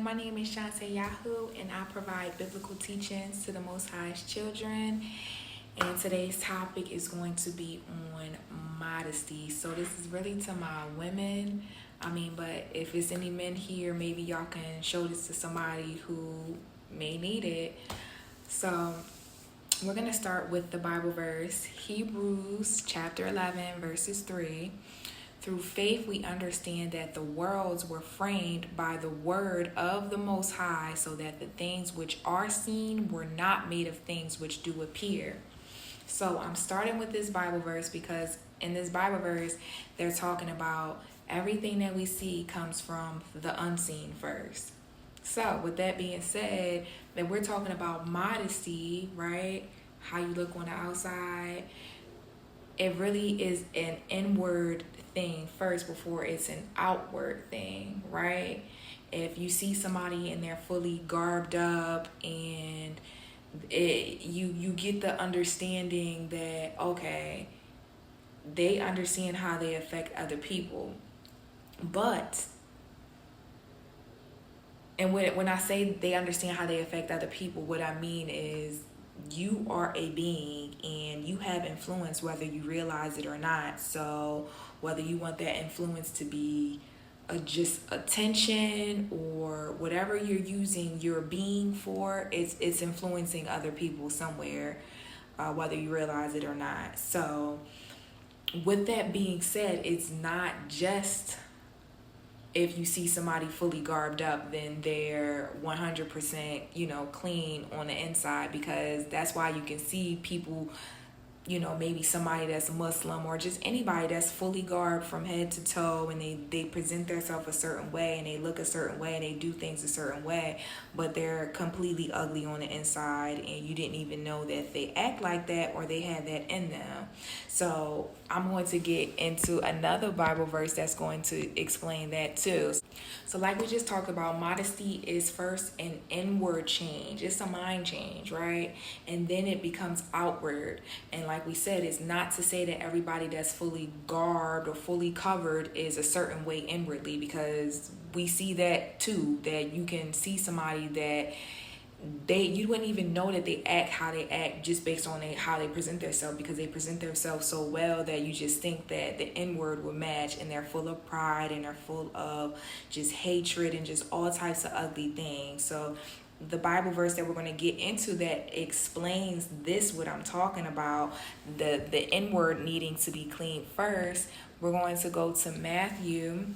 My name is Shante Yahoo, and I provide biblical teachings to the Most High's children. And today's topic is going to be on modesty. So this is really to my women. But if it's any men here, maybe y'all can show this to somebody who may need it. So we're going to start with the Bible verse, Hebrews chapter 11, verses 3. Through faith, we understand that the worlds were framed by the word of the Most High, so that the things which are seen were not made of things which do appear. So I'm starting with this Bible verse because in this Bible verse, they're talking about everything that we see comes from the unseen first. So with that being said, that we're talking about modesty, right? How you look on the outside. It really is an inward thing first before it's an outward thing, right? If you see somebody and they're fully garbed up and you get the understanding that, okay, they understand how they affect other people. And when I say they understand how they affect other people, what I mean is you are a being and you have influence whether you realize it or not. So whether you want that influence to be just attention or whatever you're using your being for, it's influencing other people somewhere, whether you realize it or not. So with that being said, it's not just if you see somebody fully garbed up, then they're 100%, clean on the inside, because that's why you can see people, maybe somebody that's Muslim or just anybody that's fully garbed from head to toe, and they present themselves a certain way and they look a certain way and they do things a certain way, but they're completely ugly on the inside and you didn't even know that they act like that or they had that in them. So I'm going to get into another Bible verse that's going to explain that too. So like we just talked about, modesty is first an inward change. It's a mind change, right? And then it becomes outward. And like we said, it's not to say that everybody that's fully garbed or fully covered is a certain way inwardly, because we see that too, that you can see somebody that you wouldn't even know that they act how they act just based on how they present themselves, because they present themselves so well that you just think that the inward will match, and they're full of pride and they're full of just hatred and just all types of ugly things. So the Bible verse that we're going to get into that explains this, what I'm talking about, the inward needing to be clean first, we're going to go to Matthew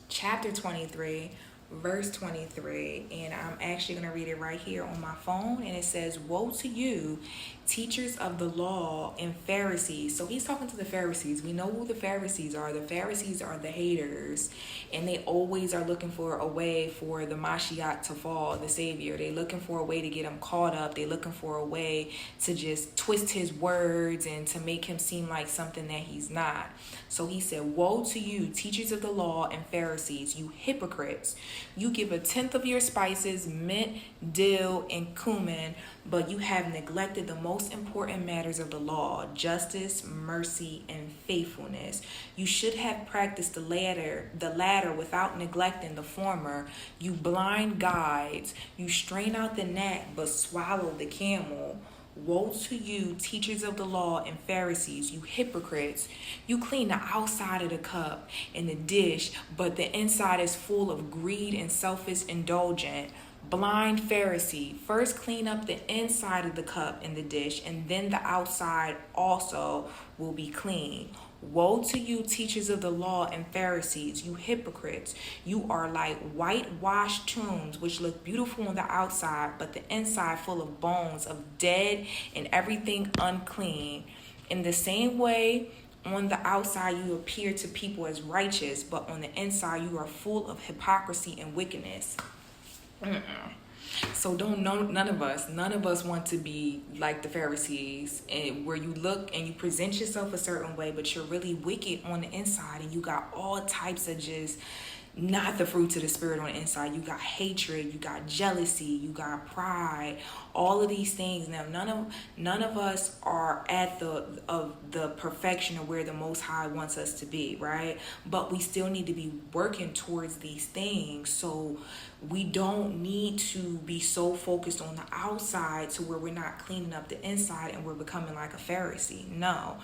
chapter 23, verse 23, and I'm actually going to read it right here on my phone, and it says, "Woe to you, teachers of the law and Pharisees." So he's talking to the Pharisees. We know who the Pharisees are. The Pharisees are the haters, and they always are looking for a way for the Mashiach to fall, the Savior. They're looking for a way to get him caught up. They're looking for a way to just twist his words and to make him seem like something that he's not. So he said, "Woe to you, teachers of the law and Pharisees, you hypocrites! You give a tenth of your spices, mint, dill, and cumin, but you have neglected the most important matters of the law, justice, mercy, and faithfulness. You should have practiced the latter without neglecting the former. You blind guides, you strain out the gnat but swallow the camel. Woe to you, teachers of the law and Pharisees, you hypocrites! You clean the outside of the cup and the dish, but the inside is full of greed and selfish indulgence. Blind Pharisee, first clean up the inside of the cup and the dish, and then the outside also will be clean. Woe to you, teachers of the law and Pharisees, you hypocrites! You are like whitewashed tombs, which look beautiful on the outside, but the inside full of bones of dead and everything unclean. In the same way, on the outside you appear to people as righteous, but on the inside you are full of hypocrisy and wickedness." So none of us want to be like the Pharisees, and where you look and you present yourself a certain way, but you're really wicked on the inside, and you got all types of just not the fruits of the spirit on the inside. You got hatred, you got jealousy, you got pride, all of these things. Now none of us are at the perfection of where the Most High wants us to be, right? But we still need to be working towards these things. So we don't need to be so focused on the outside to where we're not cleaning up the inside and we're becoming like a Pharisee. No.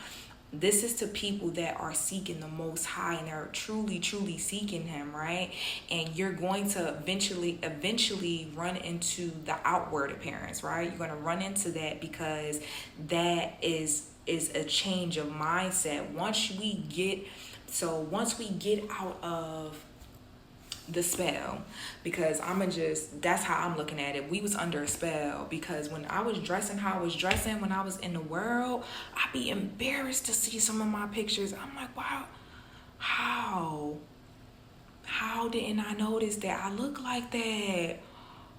This is to people that are seeking the Most High and are truly seeking Him, right? And you're going to eventually run into the outward appearance, right? You're going to run into that because that is a change of mindset. Once we get out of the spell, because that's how I'm looking at it. We was under a spell because when I was dressing how I was dressing when I was in the world, I'd be embarrassed to see some of my pictures. I'm like, wow, how didn't I notice that I look like that?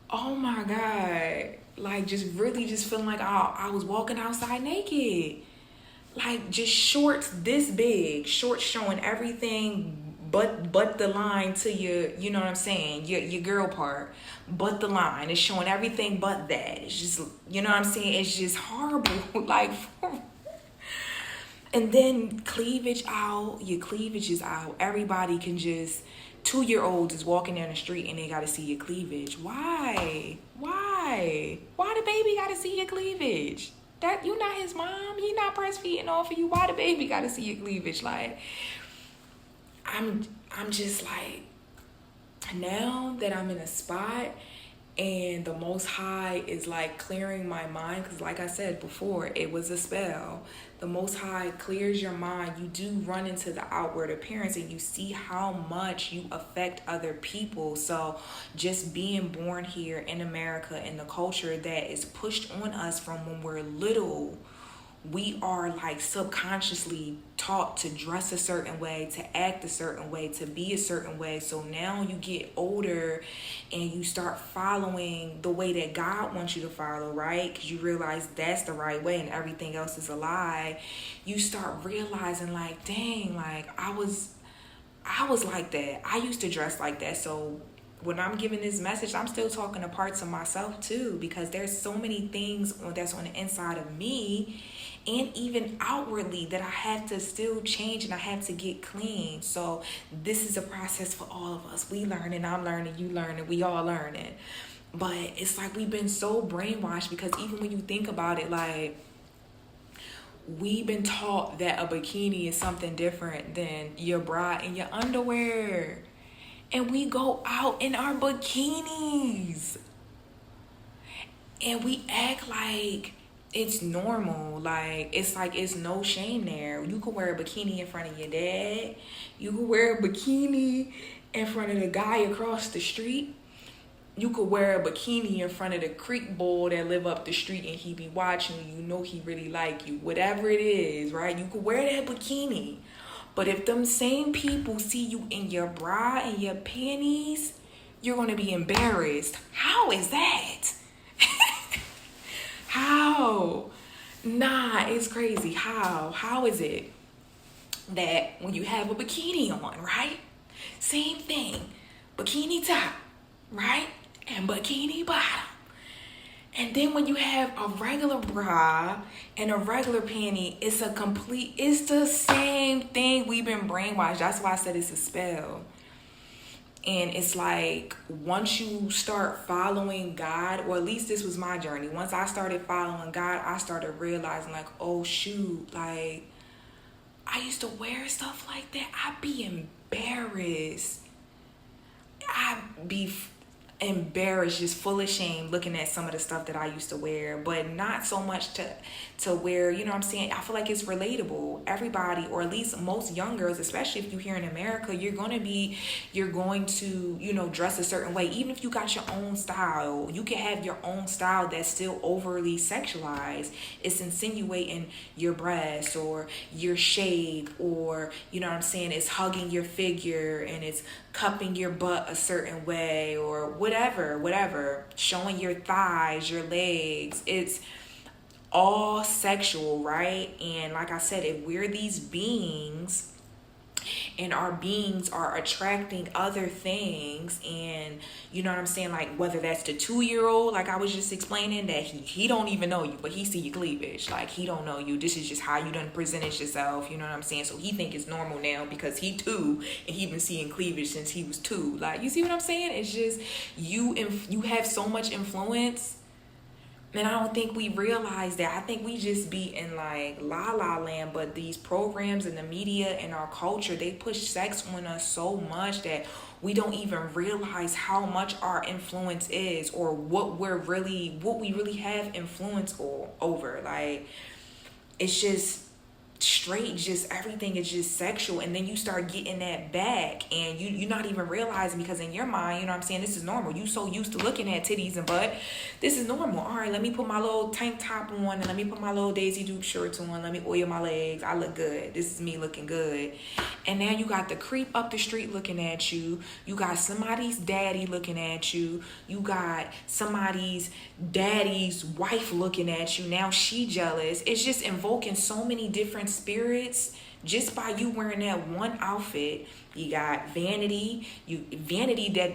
Oh my God. Like just feeling like I was walking outside naked. Like just shorts this big, shorts showing everything but the line to your, you know what I'm saying, your girl part, but the line. It's showing everything but that. It's just, you know what I'm saying, it's just horrible. Like, and then cleavage out, your cleavage is out. Everybody can just, 2-year-olds is walking down the street and they gotta see your cleavage. Why the baby gotta see your cleavage? That you not his mom, he not breastfeeding off of you. Why the baby gotta see your cleavage? Like, I'm just like, now that I'm in a spot and the Most High is like clearing my mind, because like I said before, it was a spell. The Most High clears your mind. You do run into the outward appearance and you see how much you affect other people. So just being born here in America, in the culture that is pushed on us from when we're little, we are like subconsciously taught to dress a certain way, to act a certain way, to be a certain way. So now you get older and you start following the way that God wants you to follow, right? Because you realize that's the right way and everything else is a lie. You start realizing like, dang, like I was like that. I used to dress like that. So when I'm giving this message, I'm still talking to parts of myself too, because there's so many things that's on the inside of me and even outwardly that I had to still change and I had to get clean. So this is a process for all of us. We learning, I'm learning, you learning, we all learning. But it's like we've been so brainwashed, because even when you think about it, like we've been taught that a bikini is something different than your bra and your underwear. And we go out in our bikinis and we act like it's normal. Like it's no shame there. You could wear a bikini in front of your dad. You could wear a bikini in front of the guy across the street. You could wear a bikini in front of the creek boy that live up the street and he be watching you. You know he really like you. Whatever it is, right? You could wear that bikini. But if them same people see you in your bra and your panties, you're going to be embarrassed. How is that? How? Nah, it's crazy. How is it that when you have a bikini on, right? Same thing. Bikini top, right? And bikini bottom. And then when you have a regular bra and a regular panty, it's the same thing. We've been brainwashed. That's why I said it's a spell. And it's like, once you start following God, or at least this was my journey. Once I started following God, I started realizing like, oh shoot, like I used to wear stuff like that. I'd be embarrassed. I'd be embarrassed, just full of shame looking at some of the stuff that I used to wear, but not so much to where, you know what I'm saying, I feel like it's relatable. Everybody, or at least most young girls, especially if you're here in America, you're going to, you know, dress a certain way. Even if you got your own style, you can have your own style that's still overly sexualized. It's insinuating your breasts or your shape, or, you know what I'm saying, it's hugging your figure and it's cupping your butt a certain way, or whatever, showing your thighs, your legs. It's all sexual, right? And like I said, if we're these beings and our beings are attracting other things. And you know what I'm saying, like whether that's the 2-year-old, like I was just explaining, that he don't even know you, but he see your cleavage. Like he don't know you, this is just how you done presented yourself, you know what I'm saying? So he think it's normal now because he 2 and he been seeing cleavage since he was 2. Like, you see what I'm saying? It's just you have so much influence. And I don't think we realize that. I think we just be in like la la land, but these programs and the media and our culture, they push sex on us so much that we don't even realize how much our influence is, or what we really have influence over. Like, it's just straight, just everything is just sexual, and then you start getting that back, and you're not even realizing, because in your mind, you know what I'm saying, this is normal. You so used to looking at titties and butt, this is normal. All right, let me put my little tank top on, and let me put my little Daisy Duke shorts on, let me oil my legs, I look good, this is me looking good. And now you got the creep up the street looking at you, you got somebody's daddy looking at you, you got somebody's daddy's wife looking at you, now she jealous. It's just invoking so many different spirits just by you wearing that one outfit. You got vanity,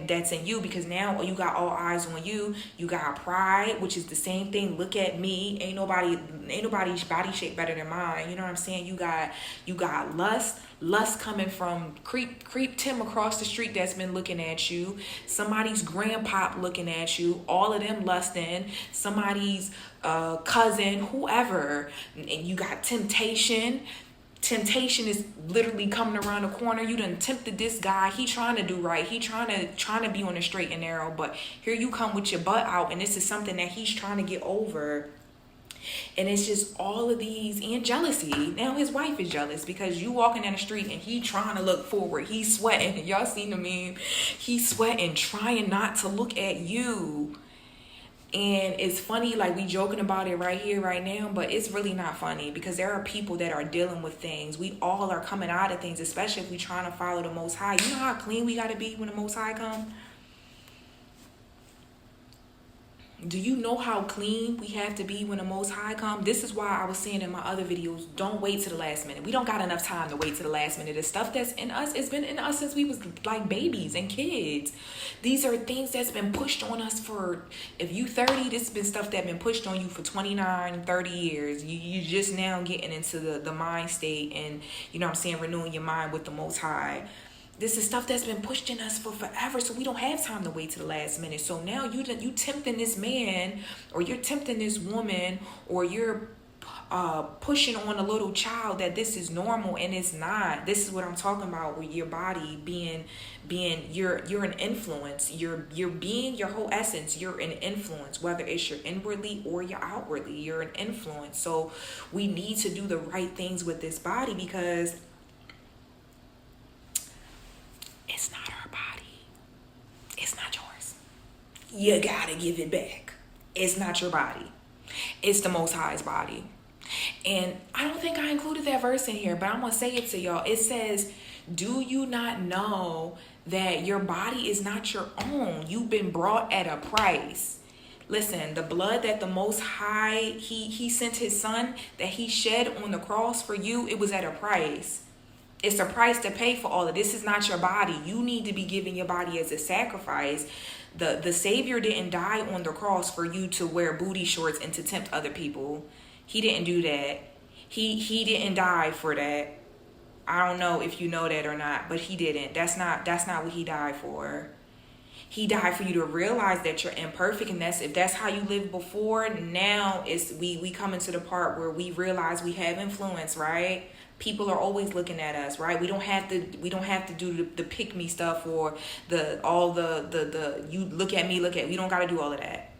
that's in you, because now you got all eyes on you. You got pride, which is the same thing. Look at me, ain't nobody's body shape better than mine. You know what I'm saying? You got lust coming from creep Tim across the street that's been looking at you, somebody's grandpop looking at you, all of them lusting, somebody's cousin, whoever. And you got temptation. Temptation is literally coming around the corner. You done tempted this guy. He trying to do right. He trying to be on the straight and narrow. But here you come with your butt out, and this is something that he's trying to get over. And it's just all of these, and jealousy. Now his wife is jealous because you walking down the street and he trying to look forward. He's sweating. Y'all seen the meme? He's sweating, trying not to look at you. And it's funny, like we joking about it right here, right now, but it's really not funny, because there are people that are dealing with things. We all are coming out of things, especially if we trying to follow the Most High. You know how clean we got to be when the Most High come? Do you know how clean we have to be when the Most High come? This is why I was saying in my other videos, don't wait to the last minute. We don't got enough time to wait to the last minute. The stuff that's in us, it's been in us since we was like babies and kids. These are things that's been pushed on us for, if you 30, this has been stuff that's been pushed on you for 29, 30 years. You just now getting into the mind state, and you know what I'm saying, renewing your mind with the Most High. This is stuff that's been pushed in us for forever, so we don't have time to wait to the last minute. So now you tempting this man, or you're tempting this woman, or you're pushing on a little child that this is normal, and it's not. This is what I'm talking about, with your body being you're an influence. You're being your whole essence. You're an influence, whether it's your inwardly or your outwardly. You're an influence. So we need to do the right things with this body, because it's not our body. It's not yours. You gotta give it back. It's not your body. It's the Most High's body. And I don't think I included that verse in here, but I'm gonna say it to y'all. It says, do you not know that your body is not your own? You've been brought at a price. Listen, the blood that the Most High, he sent his son, that he shed on the cross for you, it was at a price. It's a price to pay for all of this. Is not your body. You need to be giving your body as a sacrifice. The Savior didn't die on the cross for you to wear booty shorts and to tempt other people. He didn't do that. He didn't die for that. I don't know if you know that or not, but he didn't. That's not what he died for. He died for you to realize that you're imperfect, and if that's how you lived before, now it's we come into the part where we realize we have influence, right? People are always looking at us, right? We don't have to do the pick me stuff, or the you look at me, we don't got to do all of that.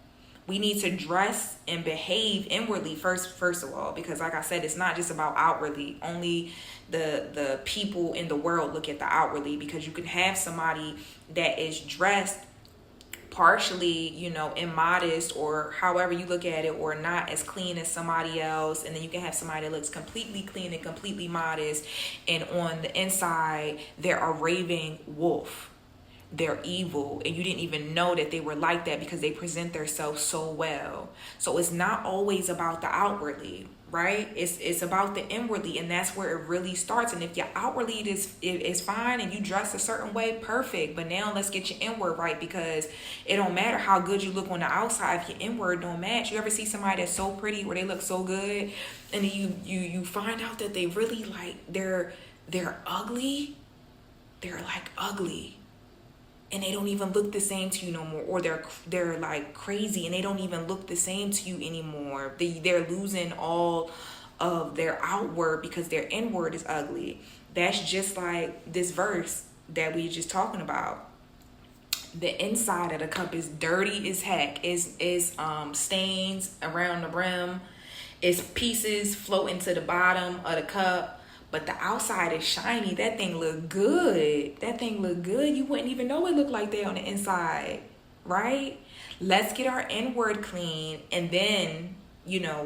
We need to dress and behave inwardly first of all, because like I said, it's not just about outwardly. Only the people in the world look at the outwardly, because you can have somebody that is dressed partially, immodest, or however you look at it, or not as clean as somebody else, and then you can have somebody that looks completely clean and completely modest, and on the inside they're a raving wolf. They're evil, and you didn't even know that they were like that, because they present themselves so well. So it's not always about the outwardly. right? It's about the inwardly, and that's where it really starts. And if your outwardly is fine and you dress a certain way, perfect. But now let's get your inward right, because it don't matter how good you look on the outside if your inward don't match. You ever see somebody that's so pretty where they look so good, and then you find out that they really like they're ugly. They're like ugly, and they don't even look the same to you no more, or they're like crazy and they don't even look the same to you anymore. They're losing all of their outward because their inward is ugly. That's just like this verse that we just talking about. The inside of the cup is dirty as heck. Is stains around the rim. It's pieces floating to the bottom of the cup. But the outside is shiny. That thing look good. That thing look good. You wouldn't even know it looked like that on the inside, right? Let's get our inward clean and then,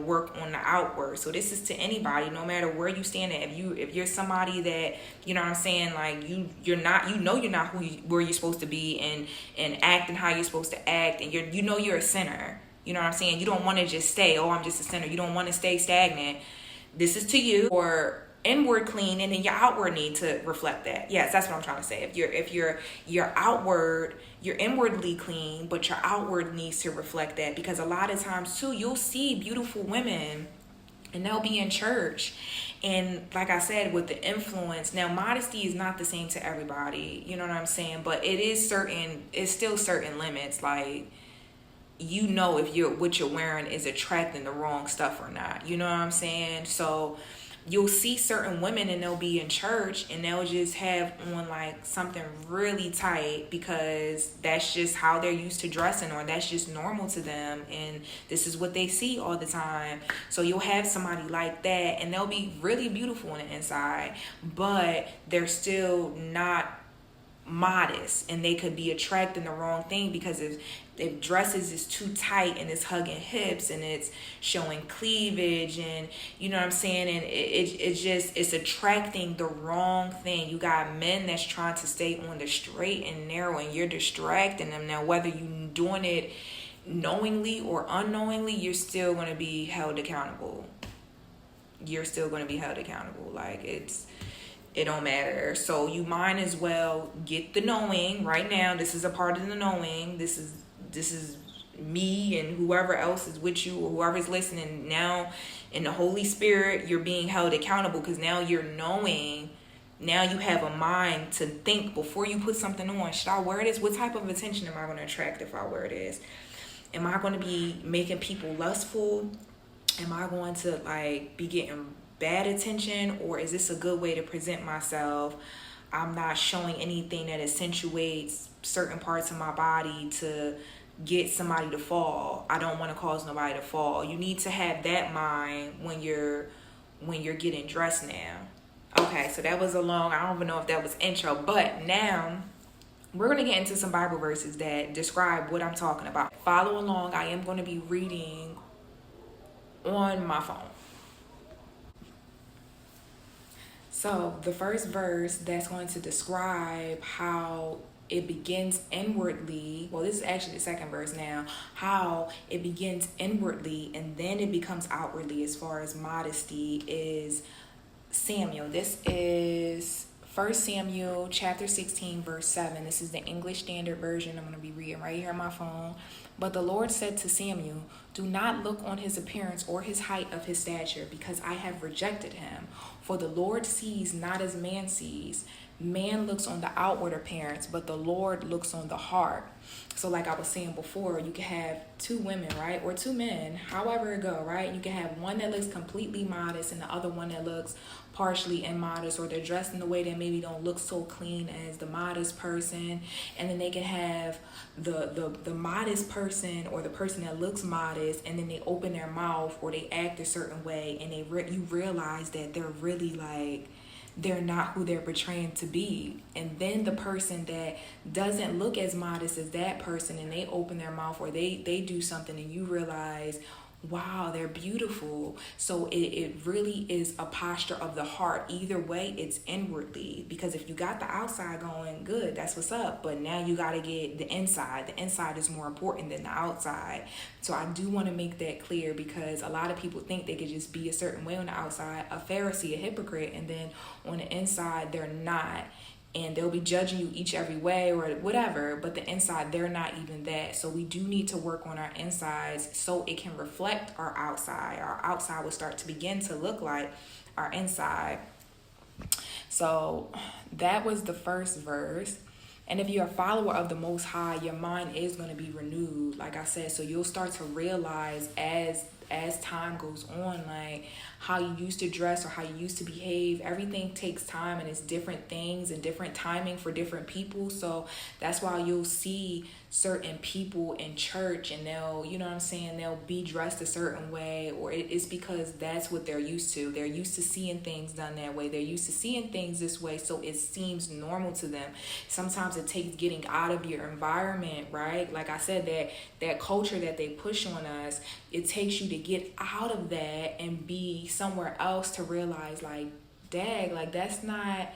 work on the outward. So this is to anybody, no matter where you stand at. If you're somebody that, you know what I'm saying, like you're not where you're supposed to be and acting how you're supposed to act, and you're a sinner. You know what I'm saying? You don't want to just stay, I'm just a sinner. You don't want to stay stagnant. This is to you. Or inward clean, and then your outward need to reflect that. Yes, that's what I'm trying to say. If you're outward, you're inwardly clean, but your outward needs to reflect that, because a lot of times too, you'll see beautiful women and they'll be in church, and like I said, with the influence, now modesty is not the same to everybody, you know what I'm saying, but it's still certain limits. Like, if what you're wearing is attracting the wrong stuff or not, you know what I'm saying? So you'll see certain women and they'll be in church and they'll just have on like something really tight because that's just how they're used to dressing, or that's just normal to them, and this is what they see all the time. So you'll have somebody like that and they'll be really beautiful on the inside, but they're still not modest, and they could be attracting the wrong thing, because if dresses is too tight and it's hugging hips and it's showing cleavage, and you know what I'm saying, and it's attracting the wrong thing. You got men that's trying to stay on the straight and narrow, and you're distracting them. Now, whether you're doing it knowingly or unknowingly, you're still going to be held accountable. Like, it don't matter. So you might as well get the knowing right now. This is a part of the knowing. This is me and whoever else is with you, or whoever's listening now. In the Holy Spirit, you're being held accountable, because now you're knowing. Now you have a mind to think before you put something on. Should I wear this? What type of attention am I going to attract if I wear this? Am I going to be making people lustful? Am I going to be getting bad attention, or is this a good way to present myself? I'm not showing anything that accentuates certain parts of my body to get somebody to fall. I don't want to cause nobody to fall. You need to have that mind when you're getting dressed now. Okay, so that was I don't even know if that was intro, but now we're going to get into some Bible verses that describe what I'm talking about. Follow along. I am going to be reading on my phone. So the first verse that's going to describe how it begins inwardly, well, this is actually the second verse now, how it begins inwardly and then it becomes outwardly as far as modesty, is Samuel. This is 1 Samuel chapter 16 verse 7. This is the English Standard Version. I'm going to be reading right here on my phone. But the Lord said to Samuel, "Do not look on his appearance or his height of his stature, because I have rejected him. For the Lord sees not as man sees. Man looks on the outward appearance, but the Lord looks on the heart." So like I was saying before, you can have two women, right? Or two men, however it go, right? You can have one that looks completely modest and the other one that looks partially immodest, or they're dressed in a way that maybe don't look so clean as the modest person. And then they can have the modest person, or the person that looks modest, and then they open their mouth or they act a certain way, and you realize that they're really they're not who they're portraying to be. And then the person that doesn't look as modest as that person, and they open their mouth or they do something, and you realize, wow, they're beautiful. So it really is a posture of the heart. Either way, it's inwardly. Because if you got the outside going, good, that's what's up. But now you got to get the inside. The inside is more important than the outside. So I do want to make that clear, because a lot of people think they could just be a certain way on the outside, a Pharisee, a hypocrite, and then on the inside, they're not. And they'll be judging you each every way or whatever, but the inside, they're not even that. So we do need to work on our insides so it can reflect our outside. Our outside will start to begin to look like our inside. So that was the first verse. And if you're a follower of the Most High, your mind is going to be renewed, like I said. So you'll start to realize as time goes on, like how you used to dress or how you used to behave. Everything takes time, and it's different things and different timing for different people. So that's why you'll see certain people in church, and they'll, you know what I'm saying, they'll be dressed a certain way, or it's because that's what they're used to. They're used to seeing things done that way. They're used to seeing things this way, so it seems normal to them. Sometimes it takes getting out of your environment, right? Like I said, that culture that they push on us, it takes you to get out of that and be somewhere else to realize, like, dag, like that's not,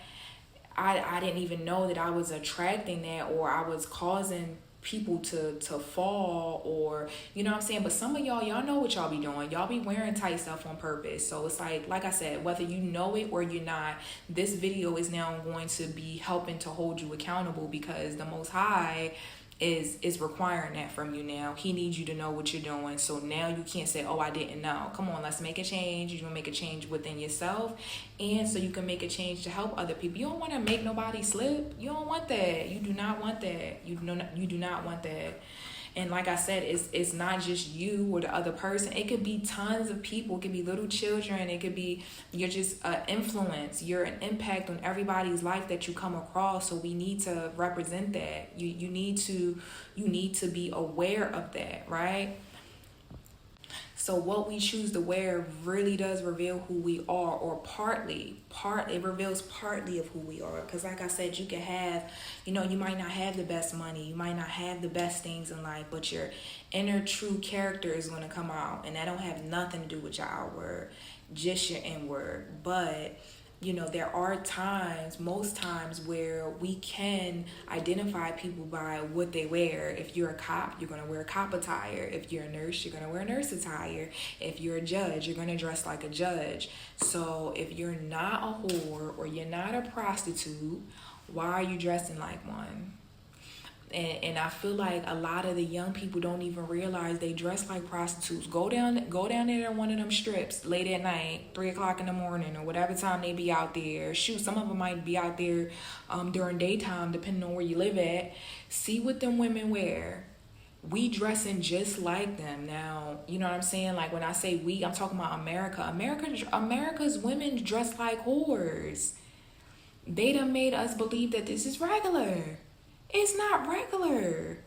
I didn't even know that I was attracting that, or I was causing people to fall, or you know what I'm saying. But some of y'all know what y'all be doing. Y'all be wearing tight stuff on purpose. So it's like I said, whether you know it or you're not, this video is now going to be helping to hold you accountable, because the Most High is requiring that from you now. He needs you to know what you're doing. So now you can't say, oh, I didn't know. Come on, let's make a change. You're gonna make a change within yourself, and so you can make a change to help other people. You don't want to make nobody slip. You don't want that. You do not want that. You do not want that. And like I said, it's not just you or the other person. It could be tons of people. It could be little children. It could be, you're just an influence. You're an impact on everybody's life that you come across. So we need to represent that. You need to be aware of that, right? So what we choose to wear really does reveal who we are, or it reveals partly of who we are. Because like I said, you can have, you might not have the best money, you might not have the best things in life, but your inner true character is going to come out. And that don't have nothing to do with your outward, just your inward. But there are most times where we can identify people by what they wear. If you're a cop, you're going to wear a cop attire. If you're a nurse, you're going to wear a nurse attire. If you're a judge, you're going to dress like a judge. So if you're not a whore or you're not a prostitute, why are you dressing like one? And I feel like a lot of the young people don't even realize they dress like prostitutes. Go down there to one of them strips late at night, 3:00 in the morning, or whatever time they be out there. Shoot, some of them might be out there during daytime, depending on where you live at. See what them women wear. We dressing just like them. Now, you know what I'm saying? Like when I say we, I'm talking about America. America's women dress like whores. They done made us believe that this is regular. It's not regular.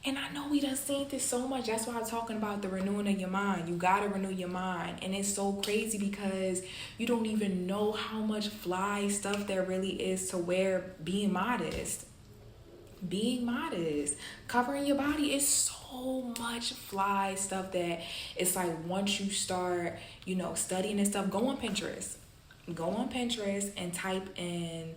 And I know we done seen this so much. That's why I'm talking about the renewing of your mind. You gotta renew your mind. And it's so crazy because you don't even know how much fly stuff there really is to wear being modest. Being modest. Covering your body is so much fly stuff that it's like once you start, studying and stuff, go on Pinterest. Go on Pinterest and type in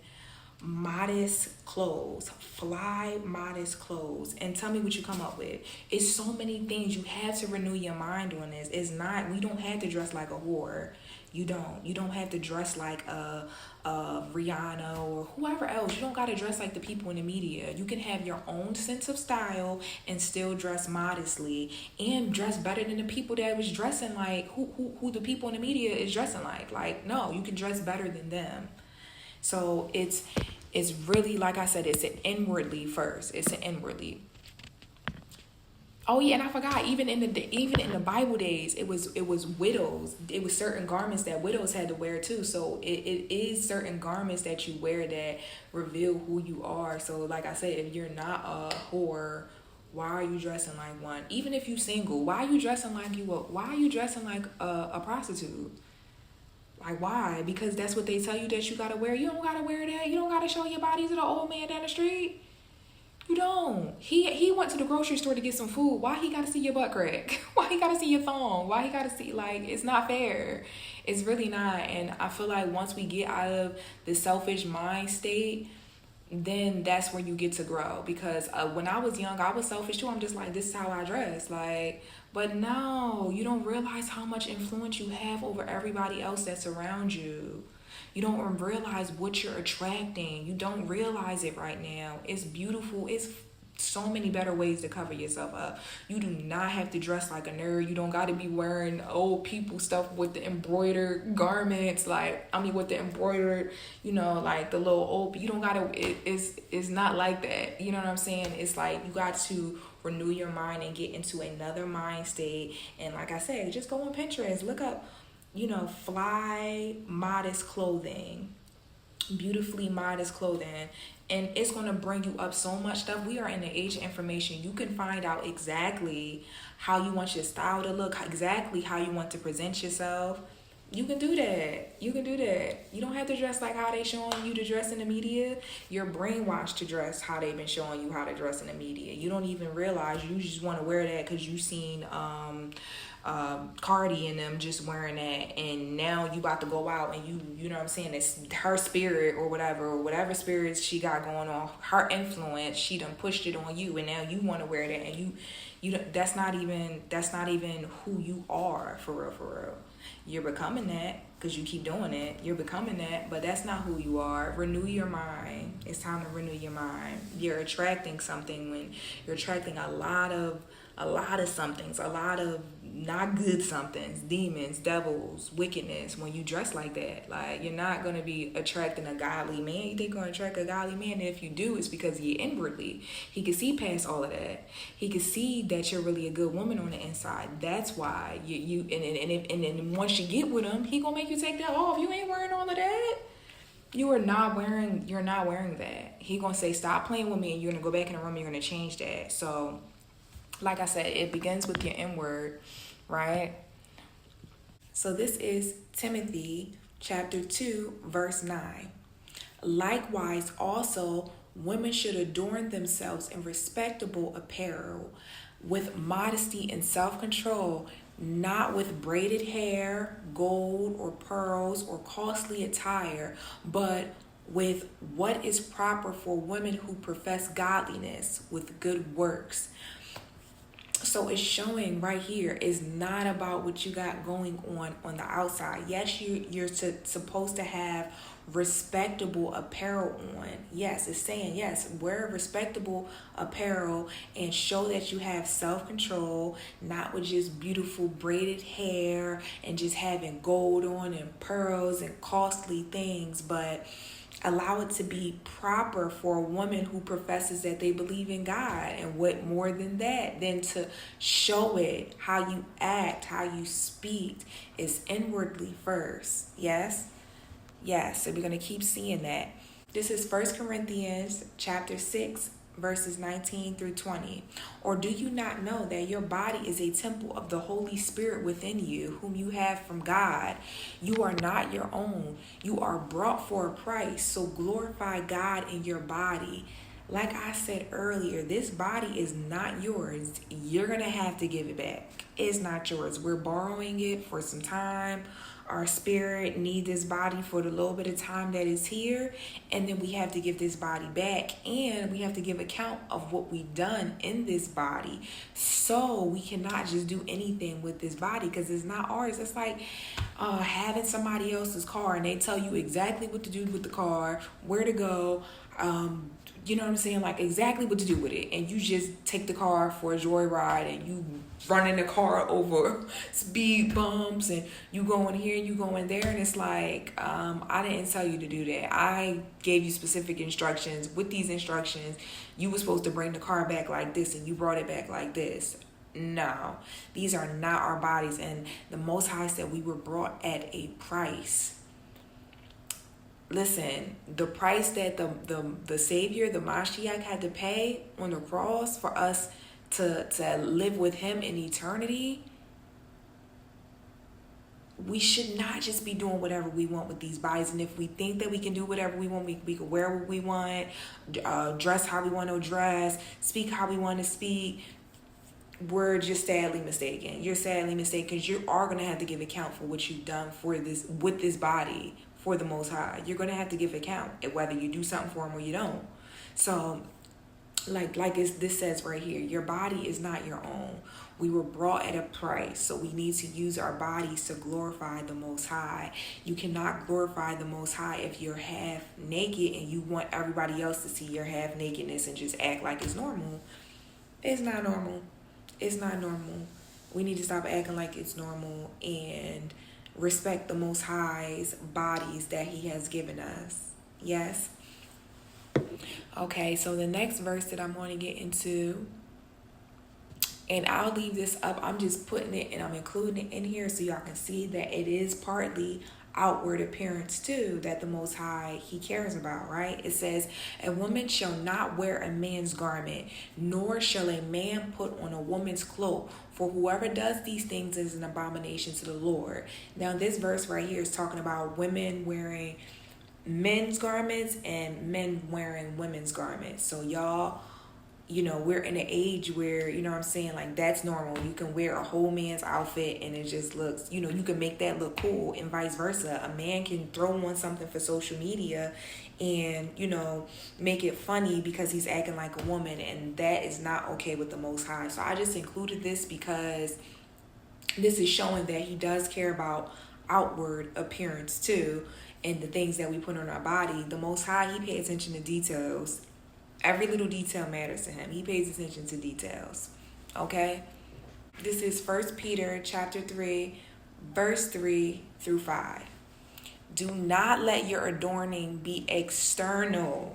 modest clothes, fly modest clothes, and tell me what you come up with. It's so many things. You have to renew your mind on this. It's not, we don't have to dress like a whore. You don't have to dress like a Rihanna or whoever else. You don't got to dress like the people in the media. You can have your own sense of style and still dress modestly and dress better than the people that was dressing like who the people in the media is dressing like. Like, no, you can dress better than them. So it's really, like I said, it's an inwardly first. It's an inwardly. Oh yeah, and I forgot. Even in the Bible days, it was widows. It was certain garments that widows had to wear too. So it is certain garments that you wear that reveal who you are. So like I said, if you're not a whore, why are you dressing like one? Even if you're single, why are you dressing like a prostitute? Like, why? Because that's what they tell you that you gotta wear. You don't gotta wear that. You don't gotta show your body to the old man down the street. You don't. He went to the grocery store to get some food. Why he got to see your butt crack? Why he got to see your thong? Why he got to see, like, it's not fair. It's really not. And I feel like once we get out of the selfish mind state, then that's where you get to grow. Because when I was young, I was selfish too. I'm just like, this is how I dress. Like, but no, you don't realize how much influence you have over everybody else that's around you. You don't realize what you're attracting. You don't realize it right now. It's beautiful. It's so many better ways to cover yourself up. You do not have to dress like a nerd. You don't got to be wearing old people stuff with the embroidered garments. With the embroidered, like the little old, you don't got to, it's not like that. You know what I'm saying? It's like you got to renew your mind and get into another mind state. And like I said, just go on Pinterest, look up, fly, modest clothing, beautifully modest clothing, and it's going to bring you up so much stuff. We are in the age of information. You can find out exactly how you want your style to look, exactly how you want to present yourself. You can do that. You don't have to dress like how they showing you to dress in the media. You're brainwashed to dress how they've been showing you how to dress in the media. You don't even realize you just want to wear that because you seen Cardi and them just wearing that, and now you about to go out and you know what I'm saying, it's her spirit or whatever spirits she got going on, her influence, she done pushed it on you, and now you want to wear that, and you that's not even who you are for real. You're becoming that because you keep doing it. You're becoming that, but that's not who you are. Renew your mind. It's time to renew your mind. You're attracting something when you're attracting a lot of somethings, a lot of not good somethings, demons, devils, wickedness. When you dress like that, like, you're not going to be attracting a godly man. You think you're going to attract a godly man, and if you do, it's because you inwardly, he can see past all of that. He can see that you're really a good woman on the inside. That's why and then once you get with him, he gonna make you take that off. You ain't wearing all of that. You're not wearing that. He gonna say, stop playing with me, and you're gonna go back in the room and you're gonna change that. So like I said, it begins with your inward, right? So this is Timothy chapter 2, verse 9. Likewise, also, women should adorn themselves in respectable apparel, with modesty and self-control, not with braided hair, gold or pearls or costly attire, but with what is proper for women who profess godliness with good works. So it's showing right here, it's not about what you got going on the outside. Yes, you're supposed to have respectable apparel on. Yes, it's saying, yes, wear respectable apparel and show that you have self-control, not with just beautiful braided hair and just having gold on and pearls and costly things, but allow it to be proper for a woman who professes that they believe in God. And what more than that, than to show it, how you act, how you speak is inwardly first. Yes? Yes, so we're going to keep seeing that. This is 1 Corinthians chapter 6, verses 19 through 20. Or do you not know that your body is a temple of the Holy Spirit within you, whom you have from God? You are not your own. You are brought for a price. So glorify God in your body. Like I said earlier, this body is not yours. You're going to have to give it back. It's not yours. We're borrowing it for some time. Our spirit needs this body for the little bit of time that it's here, and then we have to give this body back, and we have to give account of what we've done in this body. So we cannot just do anything with this body because it's not ours. It's like having somebody else's car and they tell you exactly what to do with the car, where to go, you know what I'm saying? Like exactly what to do with it. And you just take the car for a joyride and you running the car over speed bumps and you going here, you going there. And it's like, I didn't tell you to do that. I gave you specific instructions. With these instructions, you were supposed to bring the car back like this and you brought it back like this. No, these are not our bodies. And the Most High said we were brought at a price. Listen, the price that the Savior, the Mashiach, had to pay on the cross for us to live with him in eternity we should not just be doing whatever we want with these bodies. And if we think that we can do whatever we want, we can wear what we want, dress how we want to dress, speak how we want to speak, we're just sadly mistaken. You're sadly mistaken, because you are going to have to give account for what you've done for this, with this body, for the Most High. You're going to have to give account, whether you do something for him or you don't. So this says right here, your body is not your own. We were brought at a price, so we need to use our bodies to glorify the Most High. You cannot glorify the Most High if you're half naked and you want everybody else to see your half nakedness and just act like it's normal. It's not normal. It's not normal. We need to stop acting like it's normal and respect the Most High's bodies that he has given us. Yes? Okay, so the next verse that I'm going to get into, and I'll leave this up. I'm just putting it and I'm including it in here so y'all can see that it is partly outward appearance too that the Most High, he cares about, right? It says, a woman shall not wear a man's garment, nor shall a man put on a woman's cloak, for whoever does these things is an abomination to the Lord. Now this verse right here is talking about women wearing men's garments and men wearing women's garments. So y'all, we're in an age where, what I'm saying, like, that's normal. You can wear a whole man's outfit and it just looks, you can make that look cool, and vice versa. A man can throw on something for social media and, make it funny because he's acting like a woman, and that is not okay with the Most High. So I just included this because this is showing that he does care about outward appearance too, and the things that we put on our body. The Most High, he pays attention to details. Every little detail matters to him. He pays attention to details. Okay? This is 1 Peter chapter 3, verse 3 through 5. Do not let your adorning be external.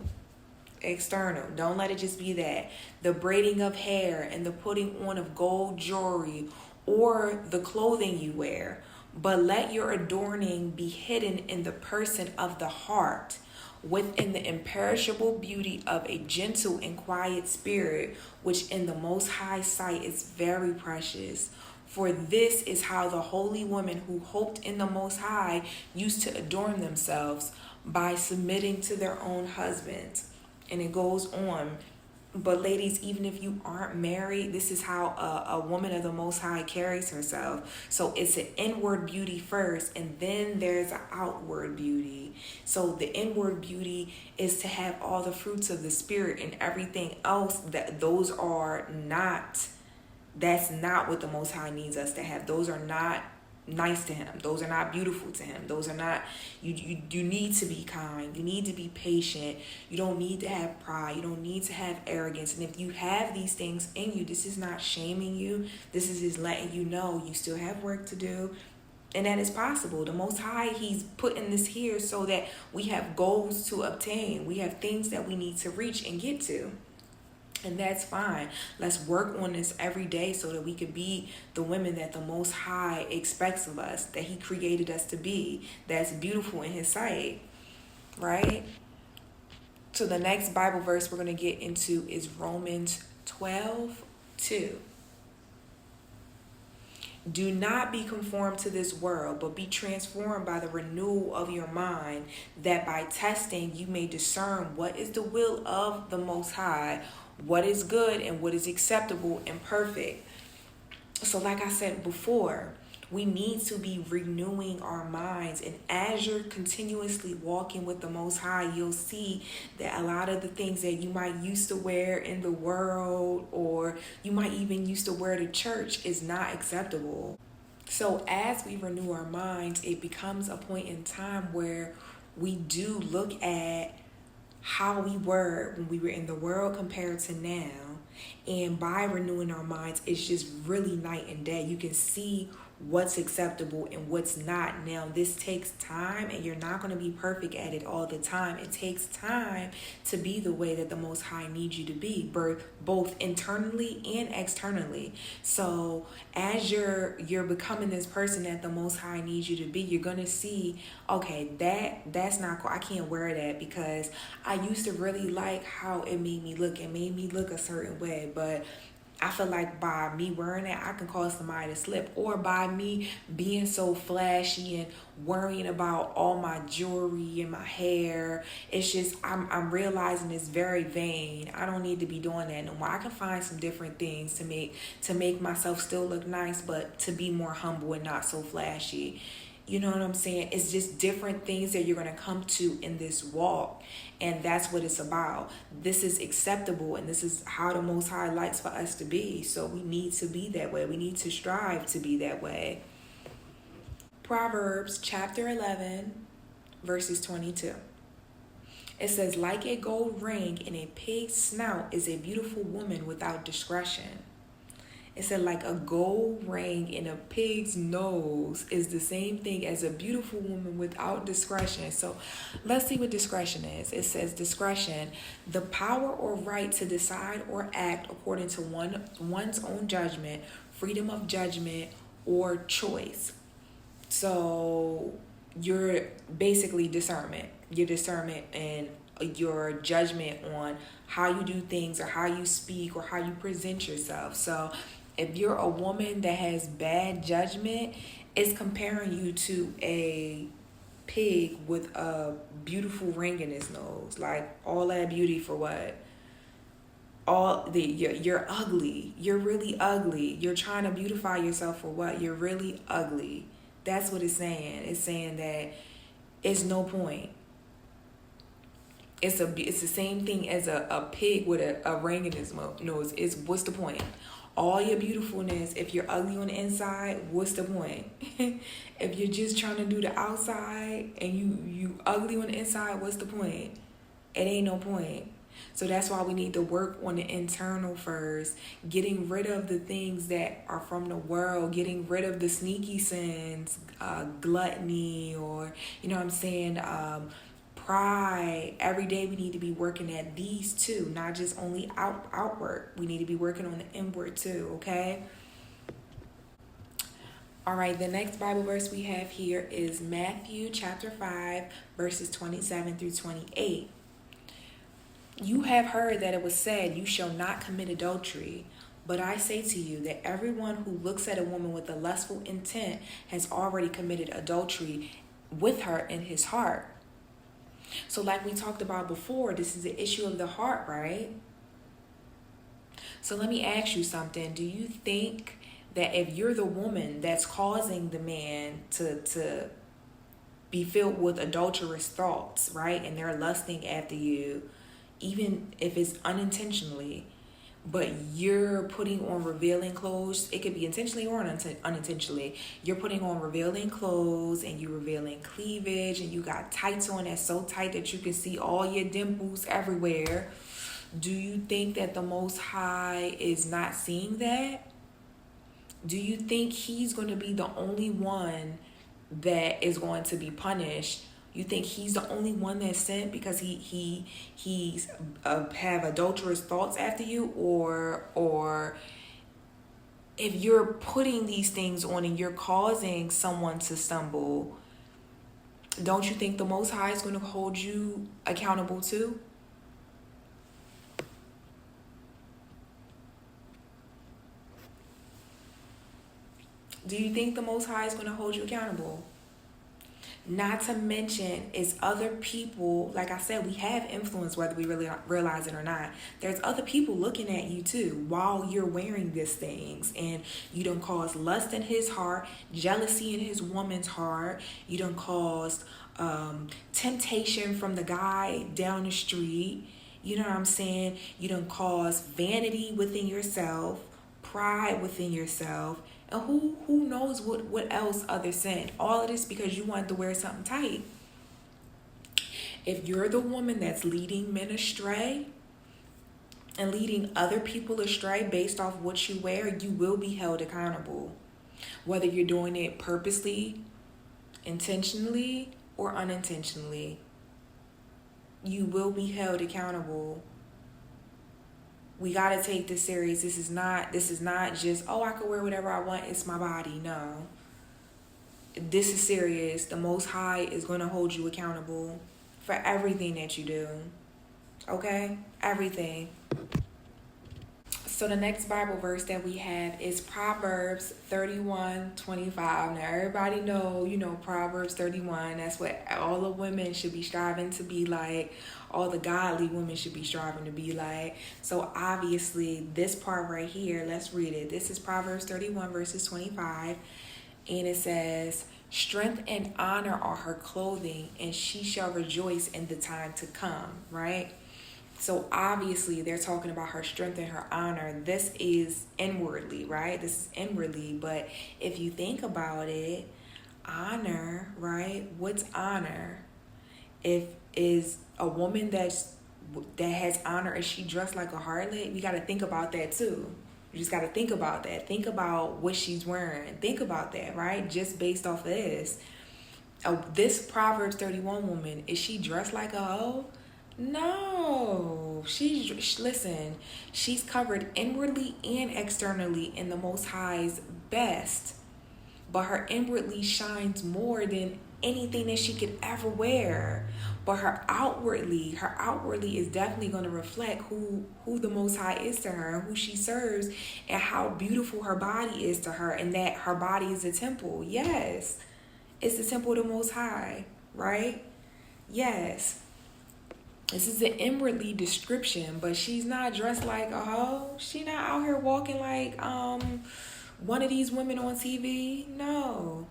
External. Don't let it just be that. The braiding of hair and the putting on of gold jewelry or the clothing you wear. But let your adorning be hidden in the person of the heart, within the imperishable beauty of a gentle and quiet spirit, which in the Most High sight is very precious. For this is how the holy women who hoped in the Most High used to adorn themselves, by submitting to their own husbands. And it goes on. But ladies, even if you aren't married, this is how a woman of the Most High carries herself. So it's an inward beauty first, and then there's an outward beauty. So the inward beauty is to have all the fruits of the Spirit, and everything else, that's not what the Most High needs us to have. Those are not nice to him. Those are not beautiful to him. Those are not, you need to be kind. You need to be patient. You don't need to have pride. You don't need to have arrogance. And if you have these things in you, this is not shaming you. This is just letting you know you still have work to do. And that is possible. The Most High, he's putting this here so that we have goals to obtain. We have things that we need to reach and get to. And that's fine. Let's work on this every day so that we could be the women that the Most High expects of us, that he created us to be, that's beautiful in his sight, right? So the next Bible verse we're going to get into is Romans 12:2. Do not be conformed to this world, but be transformed by the renewal of your mind, that by testing you may discern what is the will of the Most High, what is good and what is acceptable and perfect. So like I said before, we need to be renewing our minds. And as you're continuously walking with the Most High, you'll see that a lot of the things that you might used to wear in the world, or you might even used to wear to church, is not acceptable. So as we renew our minds, it becomes a point in time where we do look at how we were when we were in the world compared to now. And by renewing our minds, it's just really night and day. You can see what's acceptable and what's not. Now, this takes time, and you're not going to be perfect at it all the time. It takes time to be the way that the Most High needs you to be, both internally and externally. So as you're becoming this person that the Most High needs you to be, you're going to see, okay, that's not cool. I can't wear that because I used to really like how it made me look. It made me look a certain way, but I feel like by me wearing it, I can cause somebody to slip. Or by me being so flashy and worrying about all my jewelry and my hair. It's just, I'm realizing it's very vain. I don't need to be doing that no more. I can find some different things to make myself still look nice, but to be more humble and not so flashy. You know what I'm saying? It's just different things that you're going to come to in this walk. And that's what it's about. This is acceptable, and this is how the Most High likes for us to be. So we need to be that way. We need to strive to be that way. Proverbs chapter 11, verses 22. It says, like a gold ring in a pig's snout is a beautiful woman without discretion. It said like a gold ring in a pig's nose is the same thing as a beautiful woman without discretion. So let's see what discretion is. It says discretion, the power or right to decide or act according to one's own judgment, freedom of judgment, or choice. So you're basically discernment. Your discernment and your judgment on how you do things or how you speak or how you present yourself. So if you're a woman that has bad judgment, it's comparing you to a pig with a beautiful ring in his nose. Like, all that beauty for what? You're ugly. You're really ugly. You're trying to beautify yourself for what? You're really ugly. That's what it's saying. It's saying that it's no point. It's the same thing as a pig with a ring in his nose. What's the point? All your beautifulness, if you're ugly on the inside, what's the point? If you're just trying to do the outside and you ugly on the inside, what's the point? It ain't no point. So that's why we need to work on the internal first, getting rid of the things that are from the world, getting rid of the sneaky sins, gluttony, or, you know what I'm saying, pride. Every day we need to be working at these too, not just only outward. We need to be working on the inward too, okay? All right, the next Bible verse we have here is Matthew chapter 5, verses 27 through 28. You have heard that it was said, you shall not commit adultery. But I say to you that everyone who looks at a woman with a lustful intent has already committed adultery with her in his heart. So like we talked about before, this is the issue of the heart, right? So let me ask you something. Do you think that if you're the woman that's causing the man to be filled with adulterous thoughts, right, and they're lusting after you, even if it's unintentionally, but you're putting on revealing clothes, it could be intentionally or unintentionally, you're putting on revealing clothes and you're revealing cleavage and you got tights on that's so tight that you can see all your dimples everywhere, do you think that the Most High is not seeing that? Do you think he's going to be the only one that is going to be punished? You think he's the only one that's sent because he's have adulterous thoughts after you, or if you're putting these things on and you're causing someone to stumble, don't you think the Most High is going to hold you accountable too? Do you think the Most High is going to hold you accountable? Not to mention, is other people, like I said, we have influence whether we really realize it or not. There's other people looking at you too while you're wearing these things. And you don't cause lust in his heart, jealousy in his woman's heart. You don't cause temptation from the guy down the street. You know what I'm saying? You don't cause vanity within yourself, pride within yourself. And who knows what else others sin. All of this because you wanted to wear something tight. If you're the woman that's leading men astray and leading other people astray based off what you wear, you will be held accountable. Whether you're doing it purposely, intentionally, or unintentionally, you will be held accountable. We got to take this serious. This is not just, oh, I can wear whatever I want. It's my body. No. This is serious. The Most High is going to hold you accountable for everything that you do. Okay? Everything. So the next Bible verse that we have is Proverbs 31:25. Now everybody know, Proverbs 31. That's what all the women should be striving to be like. All the godly women should be striving to be like. So obviously this part right here, let's read it. This is Proverbs 31 verses 25. And it says, strength and honor are her clothing, and she shall rejoice in the time to come, right? So obviously they're talking about her strength and her honor. This is inwardly, right? This is inwardly. But if you think about it, honor, right? What's honor? If is a woman that has honor, is she dressed like a harlot? We got to think about that too. You just got to think about that. Think about what she's wearing. Think about that, right? Just based off of this. This Proverbs 31 woman, is she dressed like a hoe? No. Listen, she's covered inwardly and externally in the Most High's best. But her inwardly shines more than anything that she could ever wear. But her outwardly is definitely going to reflect who the Most High is to her, and who she serves, and how beautiful her body is to her, and that her body is a temple. Yes, it's the temple of the Most High, right? Yes. This is an inwardly description, but she's not dressed like a hoe. She's not out here walking like one of these women on TV. No.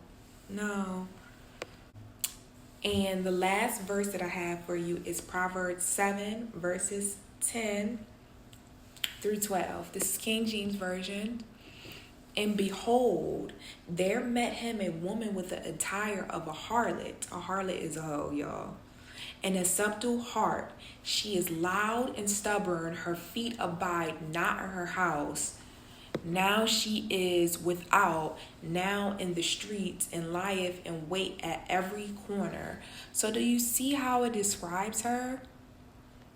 And the last verse that I have for you is Proverbs 7 verses 10 through 12. This is King James Version. And behold, there met him a woman with the attire of a harlot. A harlot is a hoe, y'all. And a subtle heart. She is loud and stubborn. Her feet abide not in her house. Now she is without, now in the streets, and lieth in wait at every corner. So do you see how it describes her?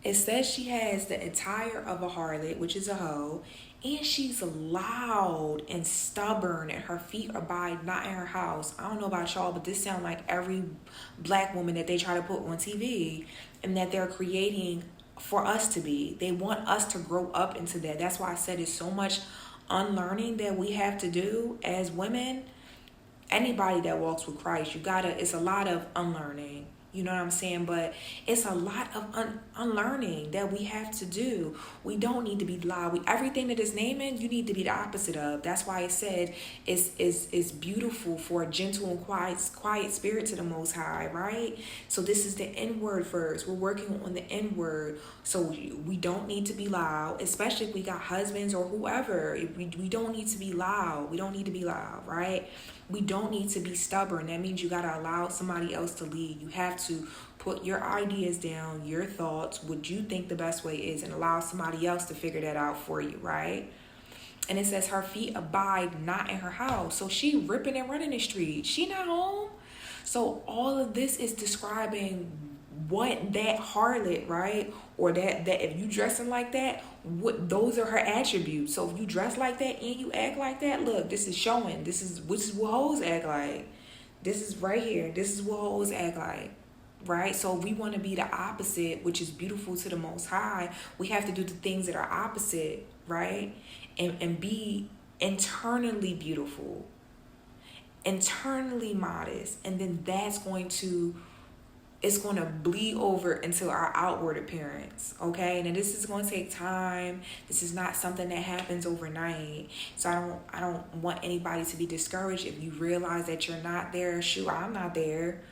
It says she has the attire of a harlot, which is a hoe, and she's loud and stubborn, and her feet abide not in her house. I don't know about y'all, but this sounds like every black woman that they try to put on TV, and that they're creating for us to be. They want us to grow up into that. That's why I said it's so much unlearning that we have to do as women. Anybody that walks with Christ, it's a lot of unlearning. You know what I'm saying? But it's a lot of unlearning that we have to do. We don't need to be loud. Everything that is naming, you need to be the opposite of. That's why it said it's beautiful for a gentle and quiet spirit to the Most High, right? So this is the inward first. We're working on the inward. So we don't need to be loud, especially if we got husbands or whoever. We don't need to be loud. We don't need to be loud, right? We don't need to be stubborn. That means you got to allow somebody else to lead. You have to put your ideas down, your thoughts, what you think the best way is, and allow somebody else to figure that out for you, right? And it says her feet abide not in her house. So she ripping and running the street. She not home. So all of this is describing what that harlot, right? Or that if you dressing like that, what those are her attributes. So if you dress like that and you act like that, look, this is showing. This is what hoes act like. This is right here. This is what hoes act like. Right? So we want to be the opposite, which is beautiful to the Most High. We have to do the things that are opposite, right? And be internally beautiful, internally modest, and then it's going to bleed over into our outward appearance, okay? And this is going to take time. This is not something that happens overnight. So I don't want anybody to be discouraged if you realize that you're not there. Shoot, I'm not there.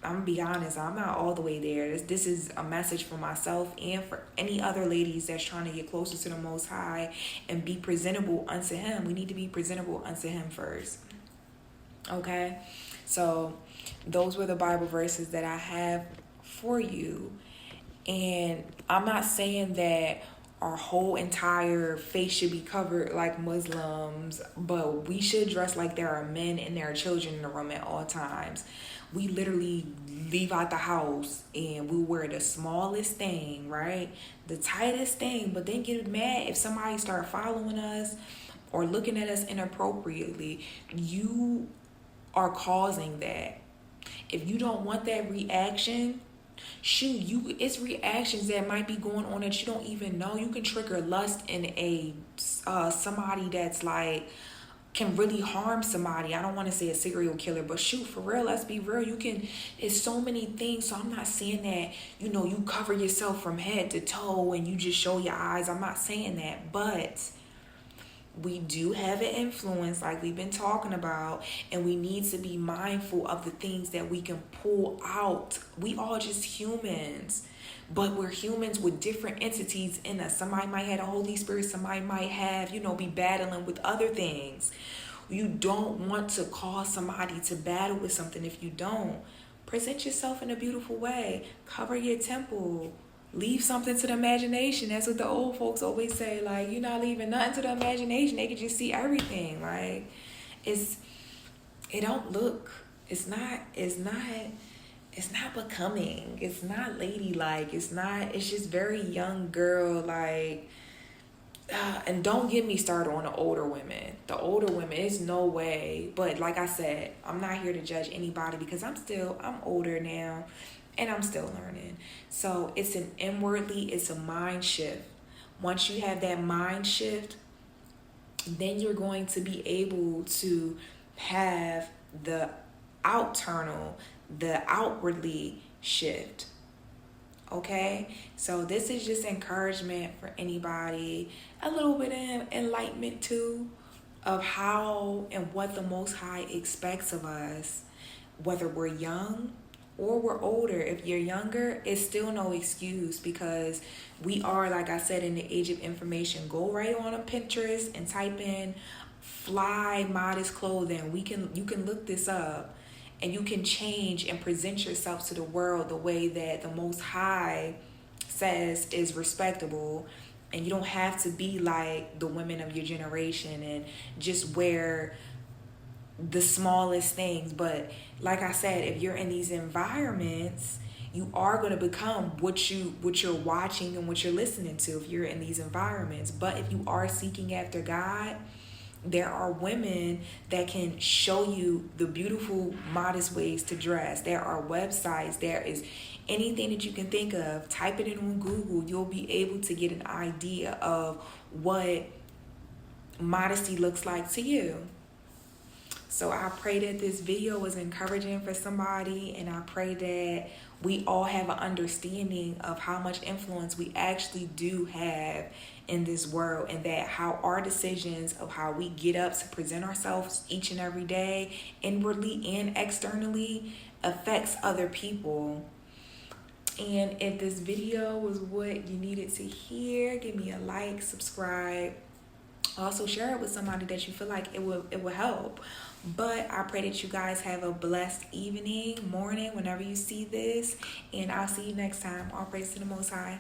I'm going to be honest, I'm not all the way there. This is a message for myself and for any other ladies that's trying to get closer to the Most High and be presentable unto Him. We need to be presentable unto Him first, okay? So those were the Bible verses that I have for you. And I'm not saying that our whole entire face should be covered like Muslims, but we should dress like there are men and there are children in the room at all times. We literally leave out the house and we wear the smallest thing, right? The tightest thing, but then get mad if somebody start following us or looking at us inappropriately. You are causing that. If you don't want that reaction, Shoot, it's reactions that might be going on that you don't even know. You can trigger lust in a somebody that's like can really harm somebody. I don't want to say a serial killer, but shoot, for real, let's be real. You can, it's so many things. So I'm not saying that, you cover yourself from head to toe and you just show your eyes. I'm not saying that, but we do have an influence like we've been talking about, and we need to be mindful of the things that we can pull out. We all just humans, but we're humans with different entities in us. Somebody might have the Holy Spirit, somebody might have, be battling with other things. You don't want to cause somebody to battle with something if you don't. Present yourself in a beautiful way. Cover your temple. Leave something to the imagination. That's what the old folks always say. Like, you're not leaving nothing to the imagination. They can just see everything. Like, it's not becoming. It's not ladylike. It's just very young girl, like, and don't get me started on the older women. The older women, it's no way. But like I said, I'm not here to judge anybody because I'm older now. And I'm still learning. So it's it's a mind shift. Once you have that mind shift, then you're going to be able to have the outwardly shift. Okay? So this is just encouragement for anybody. A little bit of enlightenment too of how and what the Most High expects of us, whether we're young or we're older. If you're younger, it's still no excuse because we are, like I said, in the age of information. Go right on Pinterest and type in fly modest clothing. You can look this up and you can change and present yourself to the world the way that the Most High says is respectable. And you don't have to be like the women of your generation and just wear the smallest things. But like I said, if you're in these environments, you are going to become what you're watching and what you're listening to if you're in these environments. But if you are seeking after God, there are women that can show you the beautiful, modest ways to dress. There are websites. There is anything that you can think of. Type it in on Google. You'll be able to get an idea of what modesty looks like to you. So I pray that this video was encouraging for somebody, and I pray that we all have an understanding of how much influence we actually do have in this world, and that how our decisions of how we get up to present ourselves each and every day, inwardly and externally, affects other people. And if this video was what you needed to hear, give me a like, subscribe. Also share it with somebody that you feel like it will help. But I pray that you guys have a blessed evening, morning, whenever you see this. And I'll see you next time. All praise to the Most High.